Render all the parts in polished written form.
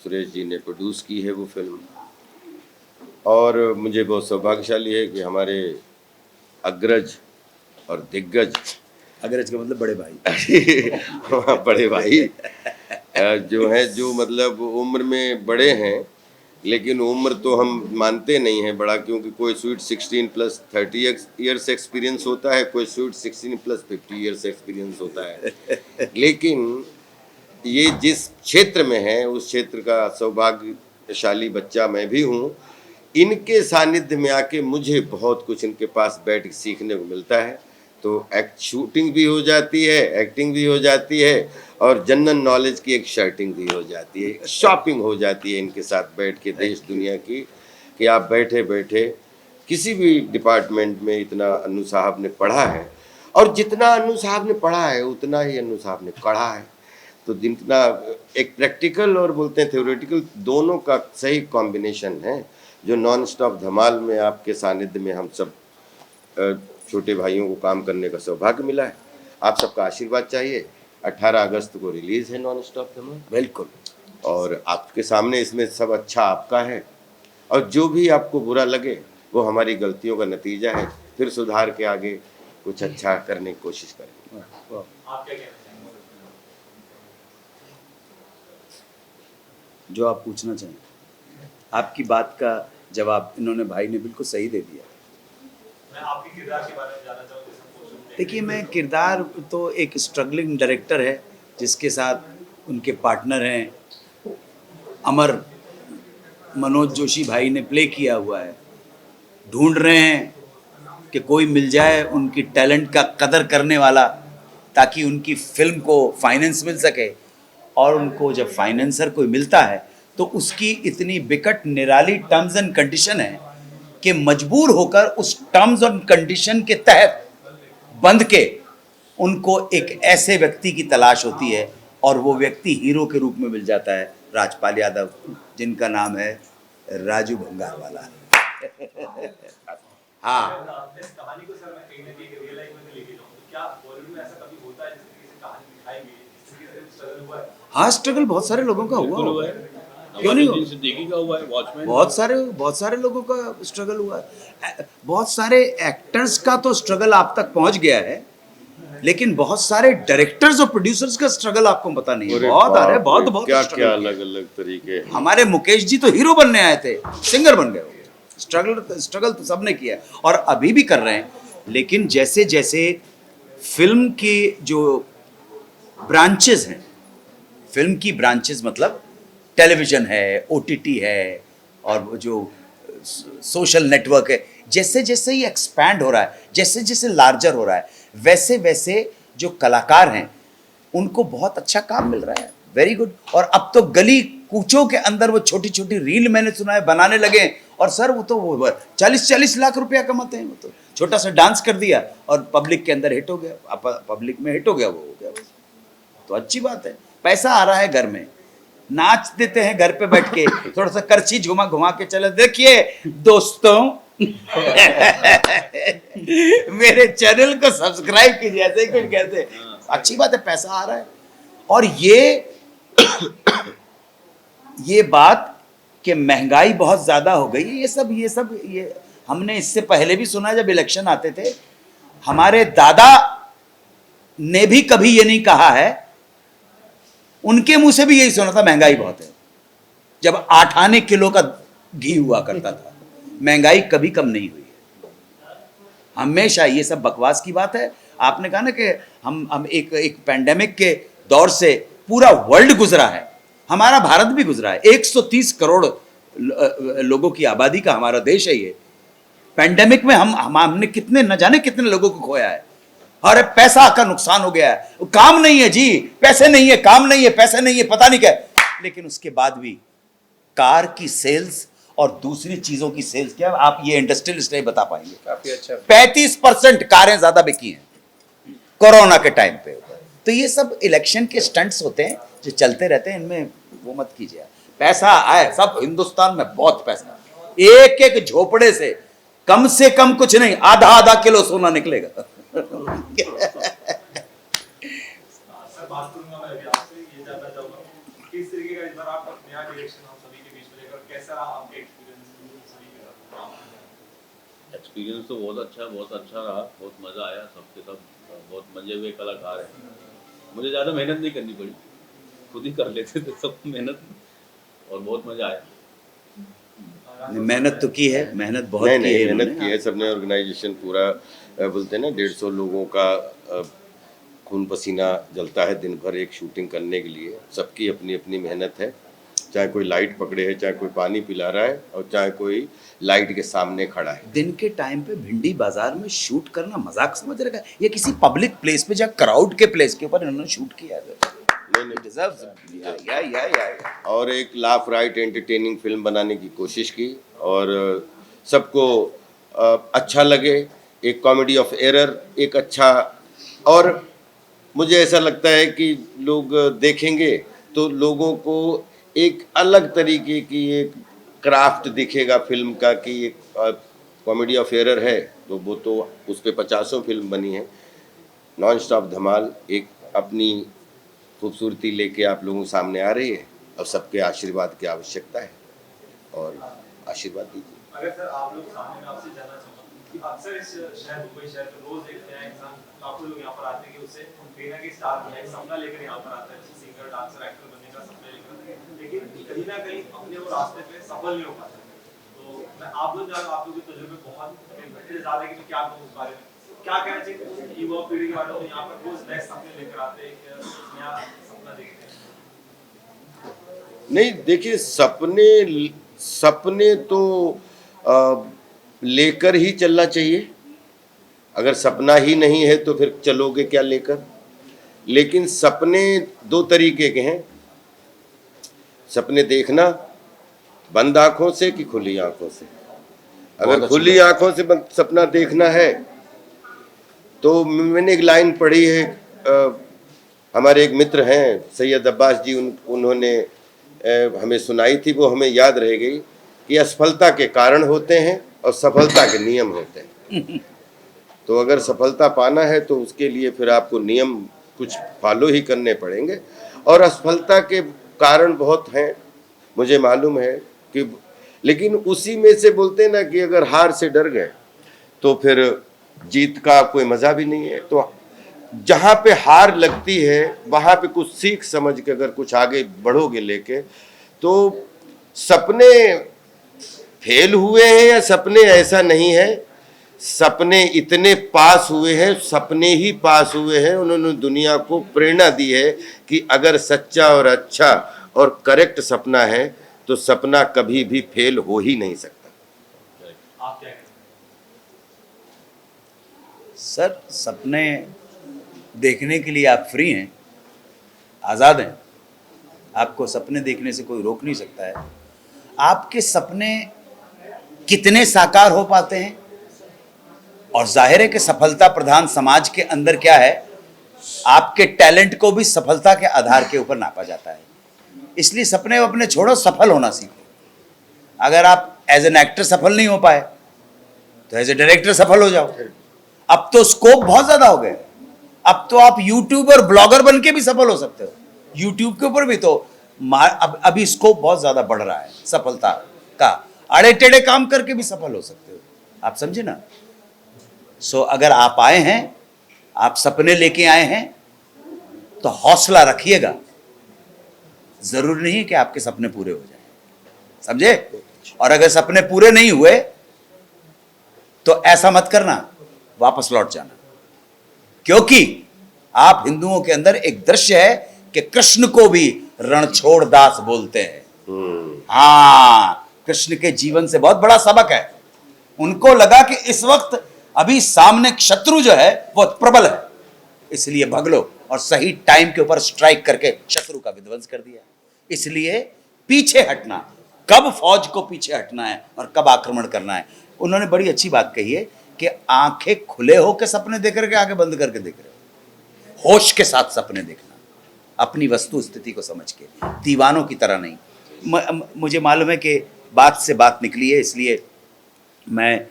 सुरेश जी ने प्रोड्यूस की है वो फिल्म। और मुझे बहुत सौभाग्यशाली है कि हमारे अग्रज और दिग्गज, अग्रज का मतलब बड़े भाई बड़े भाई जो हैं, जो मतलब उम्र में बड़े हैं, लेकिन उम्र तो हम मानते नहीं हैं बड़ा, क्योंकि कोई स्वीट 16 प्लस 30 ईयर्स एक्सपीरियंस होता है, कोई स्वीट 16 प्लस 50 ईयर्स एक्सपीरियंस होता है। लेकिन ये जिस क्षेत्र में है उस क्षेत्र का सौभाग्यशाली बच्चा मैं भी हूँ। इनके सानिध्य में आके मुझे बहुत कुछ इनके पास बैठ के सीखने को मिलता है। तो शूटिंग भी हो जाती है, एक्टिंग भी हो जाती है, और जनरल नॉलेज की एक शर्टिंग भी हो जाती है, शॉपिंग हो जाती है इनके साथ बैठ के देश दुनिया की, कि आप बैठे बैठे किसी भी डिपार्टमेंट में इतना अन्नू साहब ने पढ़ा है, और जितना अन्नू साहब ने पढ़ा है उतना ही अन्नू साहब ने कढ़ा है। तो जितना एक प्रैक्टिकल और बोलते हैं थ्योरेटिकल, दोनों का सही कॉम्बिनेशन है, जो नॉन स्टॉप धमाल में आपके सानिध्य में हम सब छोटे भाइयों को काम करने का सौभाग्य मिला है। आप सबका आशीर्वाद चाहिए। 18 अगस्त को रिलीज है नॉन स्टॉप धमाल। बिल्कुल। और आपके सामने इसमें सब अच्छा आपका है, और जो भी आपको बुरा लगे वो हमारी गलतियों का नतीजा है, फिर सुधार के आगे कुछ अच्छा करने की कोशिश करेंगे। आप क्या कहना चाहेंगे? जो आप पूछना चाहें, आपकी बात का जवाब इन्होंने, भाई ने बिल्कुल सही दे दिया। मैं आपके किरदार के बारे में जानना चाहूँगा। देखिए, मैं किरदार तो एक स्ट्रगलिंग डायरेक्टर है जिसके साथ उनके पार्टनर हैं अमर मनोज जोशी भाई ने प्ले किया हुआ है। ढूंढ रहे हैं कि कोई मिल जाए उनकी टैलेंट का कदर करने वाला, ताकि उनकी फिल्म को फाइनेंस मिल सके। और उनको जब फाइनेंसर कोई मिलता है तो उसकी इतनी बिकट निराली टर्म्स एंड कंडीशन है कि मजबूर होकर उस टर्म्स एंड कंडीशन के तहत बंध के उनको एक ऐसे व्यक्ति की तलाश होती है, और वो व्यक्ति हीरो के रूप में मिल जाता है, राजपाल यादव, जिनका नाम है राजू भंगारवाला। हाँ, इस कहानी को सर मैं कहीं ना कहीं रियल लाइफ में लेके जाऊँ, तो क्या बॉलीवुड में ऐसा कभी होता है जिस तरीके से कहानी दिखाई गई, जिस तरीके से स्ट्रगल हुआ है? हाँ, स्ट्रगल बहुत सारे लोगों का हुआ है। क्यों नहीं हुआ? सिद्दीकी का हुआ है, वॉचमैन। बहुत सारे लोगों का स्ट्रगल हुआ है। बहुत सारे एक्टर्स का तो स्ट्रगल आप तक पहुंच गया है, लेकिन बहुत सारे डायरेक्टर्स और प्रोड्यूसर्स का स्ट्रगल आपको पता नहीं है। बहुत आ रहे, बहुत क्या क्या अलग अलग तरीके। हमारे मुकेश जी तो हीरो बनने आए थे, सिंगर बन गए। स्ट्रगल तो सबने किया और अभी भी कर रहे हैं। लेकिन जैसे जैसे फिल्म की जो ब्रांचेस हैं, फिल्म की ब्रांचेस मतलब टेलीविजन है, ओटीटी है, और वो जो सोशल नेटवर्क है, जैसे जैसे ये एक्सपैंड हो रहा है, जैसे जैसे लार्जर हो रहा है, वैसे वैसे जो कलाकार हैं उनको बहुत अच्छा काम मिल रहा है। Very good. और अब तो गली कूचों के अंदर वो छोटी छोटी रील, मैंने सुना है, बनाने लगे। और सर वो तो 40-40 लाख रुपया कमाते हैं। वो तो छोटा सा डांस कर दिया और पब्लिक के अंदर हिट हो गया, पब्लिक में हिट हो गया, वो हो गया। तो अच्छी बात है, पैसा आ रहा है घर में, नाच देते हैं घर पे बैठ के, थोड़ा सा करछी घुमा घुमा के चले। देखिए दोस्तों, मेरे चैनल को सब्सक्राइब कीजिए, ऐसे ही कुछ कहते हैं। अच्छी बात है, पैसा आ रहा है। और ये बात कि महंगाई बहुत ज्यादा हो गई है, ये हमने इससे पहले भी सुना। जब इलेक्शन आते थे, हमारे दादा ने भी कभी ये नहीं कहा है, उनके मुंह से भी यही सुना था महंगाई बहुत है। जब 8 आने किलो का घी हुआ करता था, महंगाई कभी कम नहीं हुई है, हमेशा। ये सब बकवास की बात है। आपने कहा ना कि हम एक पैंडेमिक के दौर से पूरा वर्ल्ड गुजरा है, हमारा भारत भी गुजरा है। 130 करोड़ लोगों की आबादी का हमारा देश है ये। पैंडेमिक में हमने कितने, न जाने कितने लोगों को खोया है। अरे पैसा का नुकसान हो गया है, काम नहीं है जी, पैसे नहीं है, काम नहीं है, पैसे नहीं है, पता नहीं क्या। लेकिन उसके बाद भी कार की सेल्स और दूसरी चीजों की सेल्स, क्या आप ये इंडस्ट्रियलिस्ट नहीं बता पाएंगे? काफी अच्छा। 35% कारें ज्यादा बिकी हैं कोरोना के टाइम पे। तो ये सब इलेक्शन के स्टंट्स होते हैं जो चलते रहते हैं, इनमें वो मत कीजिए। पैसा आए, सब हिंदुस्तान में बहुत पैसा, एक एक झोपड़े से कम कुछ नहीं, आधा किलो सोना निकलेगा। सर बात करूंगा मैं अभी आपसे, ये जानना चाहूंगा किस तरीके का इस बार आप पर नया डायरेक्शन हम सभी के बीच में लेकर कैसा रहा आपके एक्सपीरियंस सभी के साथ काम करने एक्सपीरियंस तो बहुत अच्छा रहा, बहुत मज़ा आया, सबके सब बहुत मजे हुए कलाकार हैं। मुझे ज़्यादा मेहनत नहीं करनी पड़ी, खुद ही कर लेते थे सब मेहनत, और बहुत मज़ा आया। मेहनत तो की है, मेहनत बहुत नहीं की नहीं है मेहनत इन्होंने। की है सबने, ऑर्गेनाइजेशन पूरा बोलते हैं ना 150 लोगों का खून पसीना जलता है दिन भर एक शूटिंग करने के लिए। सबकी अपनी अपनी मेहनत है, चाहे कोई लाइट पकड़े है, चाहे कोई पानी पिला रहा है, और चाहे कोई लाइट के सामने खड़ा है। दिन के टाइम पे भिंडी बाजार में शूट करना मजाक समझ रखा है? ये किसी पब्लिक प्लेस पे जहाँ क्राउड के प्लेस के ऊपर इन्होंने शूट किया है। नहीं नहीं Deserves it. या। और एक लाफ राइट एंटरटेनिंग फिल्म बनाने की कोशिश की, और सबको अच्छा लगे। एक कॉमेडी ऑफ एरर, एक अच्छा, और मुझे ऐसा लगता है कि लोग देखेंगे तो लोगों को एक अलग तरीके की एक क्राफ्ट दिखेगा फिल्म का, कि एक कॉमेडी ऑफ एरर है तो वो तो उस पर 50 फिल्म बनी है। नॉन स्टॉप धमाल एक अपनी खूबसूरती लेके आप लोगों के सामने आ रही है, और सबके आशीर्वाद की आवश्यकता है, और आशीर्वाद दीजिए। अगर सर आप लोग सामने में आपसे जानना चाहूँगा कि अक्सर इस शहर मुंबई शहर में रोज एक नया इंसान, काफी लोग यहाँ पर आते हैं कि उससे कहीं ना कहीं स्टार बनना एक सपना लेकर यहाँ पर आता है, जैसे सिंगर डांसर एक्टर बनने का सपना लेकर, लेकिन कहीं ना कहीं अपने वो रास्ते पे सफल नहीं हो पाते। तो मैं आप लोग के तजुर्बे बहुत घंटे ज्यादा है कि मैं क्या कहूँ उस बारे में, क्या कहना चाहिए युवा पीढ़ी के बारे में यहाँ पर रोज नए सपने लेकर आते हैं, नया सपना देखते हैं? नहीं देखिए, सपने तो लेकर ही चलना चाहिए। अगर सपना ही नहीं है तो फिर चलोगे क्या लेकर। लेकिन सपने दो तरीके के हैं, सपने देखना बंद आंखों से कि खुली आंखों से। अगर खुली आंखों से सपना देखना है तो मैंने एक लाइन पढ़ी है, हमारे एक मित्र हैं सैयद अब्बास जी, उन्होंने हमें सुनाई थी, वो हमें याद रह गई कि असफलता के कारण होते हैं और सफलता के नियम होते हैं। तो अगर सफलता पाना है तो उसके लिए फिर आपको नियम कुछ फॉलो ही करने पड़ेंगे, और असफलता के कारण बहुत हैं मुझे मालूम है कि, लेकिन उसी में से बोलते हैं ना कि अगर हार से डर गए तो फिर जीत का कोई मज़ा भी नहीं है। तो जहाँ पे हार लगती है वहाँ पे कुछ सीख समझ के अगर कुछ आगे बढ़ोगे लेके, तो सपने फेल हुए हैं या सपने ऐसा नहीं है, सपने इतने पास हुए हैं, सपने ही पास हुए हैं। उन्होंने दुनिया को प्रेरणा दी है कि अगर सच्चा और अच्छा और करेक्ट सपना है तो सपना कभी भी फेल हो ही नहीं सकता। आप क्या कहते हैं? सर, सपने देखने के लिए आप फ्री हैं, आज़ाद हैं, आपको सपने देखने से कोई रोक नहीं सकता है। आपके सपने कितने साकार हो पाते हैं, और जाहिर है कि सफलता प्रधान समाज के अंदर क्या है, आपके टैलेंट को भी सफलता के आधार के ऊपर नापा जाता है। इसलिए सपने अपने छोड़ो, सफल होना सीखो। अगर आप एज एन एक्टर सफल नहीं हो पाए तो एज ए डायरेक्टर सफल हो जाओ। अब तो स्कोप बहुत ज्यादा हो गए, अब तो आप यूट्यूबर ब्लॉगर बन के भी सफल हो सकते हो। यूट्यूब के ऊपर भी तो अभी स्कोप बहुत ज्यादा बढ़ रहा है सफलता का, अड़े टेढ़े काम करके भी सफल हो सकते हो, आप समझे ना। सो अगर आप आए हैं, आप सपने लेके आए हैं, तो हौसला रखिएगा। जरूरी नहीं है कि आपके सपने पूरे हो जाएं, समझे। और अगर सपने पूरे नहीं हुए तो ऐसा मत करना, वापस लौट जाना, क्योंकि आप हिंदुओं के अंदर एक दृश्य है कि कृष्ण को भी रणछोड़ दास बोलते हैं। हाँ, कृष्ण के जीवन से बहुत बड़ा सबक है। उनको लगा कि इस वक्त अभी सामने शत्रु जो है वो प्रबल है, इसलिए भाग लो, और सही टाइम के ऊपर स्ट्राइक करके शत्रु का विध्वंस कर दिया। इसलिए पीछे हटना, कब फौज को पीछे हटना है और कब आक्रमण करना है। उन्होंने बड़ी अच्छी बात कही है कि आंखें खुले होकर सपने देख करके आंखें बंद करके देख रहे हो, होश के साथ सपने देखना, अपनी वस्तु स्थिति को समझ के, दीवानों की तरह नहीं। मुझे मालूम है कि बात से बात निकली है, इसलिए मैं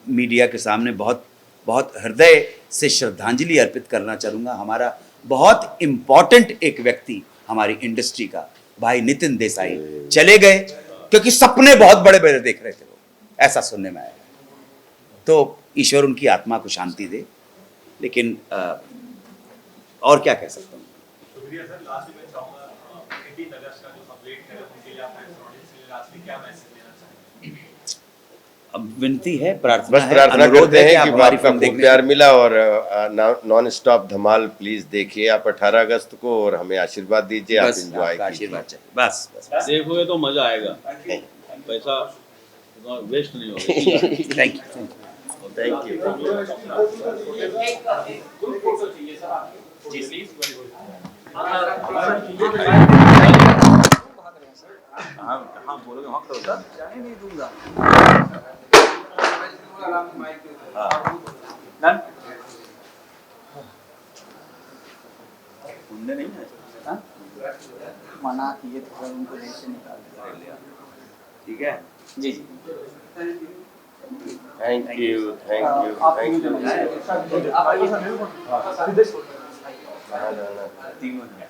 मीडिया के सामने बहुत बहुत हृदय से श्रद्धांजलि अर्पित करना चाहूँगा। हमारा बहुत इम्पॉर्टेंट एक व्यक्ति हमारी इंडस्ट्री का, भाई नितिन देसाई चले गए क्योंकि सपने बहुत बड़े बड़े देख रहे थे वो, ऐसा सुनने में आया। तो ईश्वर उनकी आत्मा को शांति दे, लेकिन और क्या कह सकता हूँ। शुक्रिया सर। लास्ट में चाहूंगा 18 अगस्त का जो सब वेट कर रहे हैं उनके लिए आप फैंस ऑडियंस के लिए लास्ट में क्या मैसेज देना चाहेंगे? अब विनती है, प्रार्थना बस है, प्रार्थना अनुरोध करते है कि हैं आप कि हमारी आपका फिल्म खूब देखने प्यार मिला और नॉन स्टॉप धमाल प्लीज देखिए आप 18 अगस्त को और हमें आशीर्वाद दीजिए, आप बस एंजॉय आपका कीजिए। आशीर्वाद चाहिए, बस बस। देखोगे तो मजा आएगा, पैसा वेस्ट नहीं होगा। Thank you. Thank you. Group photo चाहिए सर आपकी। जी प्लीज। हाँ बोलोगे वहाँ खड़े हो जाओ। जाने नहीं दूंगा। सुनने नहीं है। हाँ? मना किए तो फिर उनको देश से निकाल दिया। ठीक है जी जी। Thank you thank you thank you. आप आइए सर। हाँ, तीनों हैं।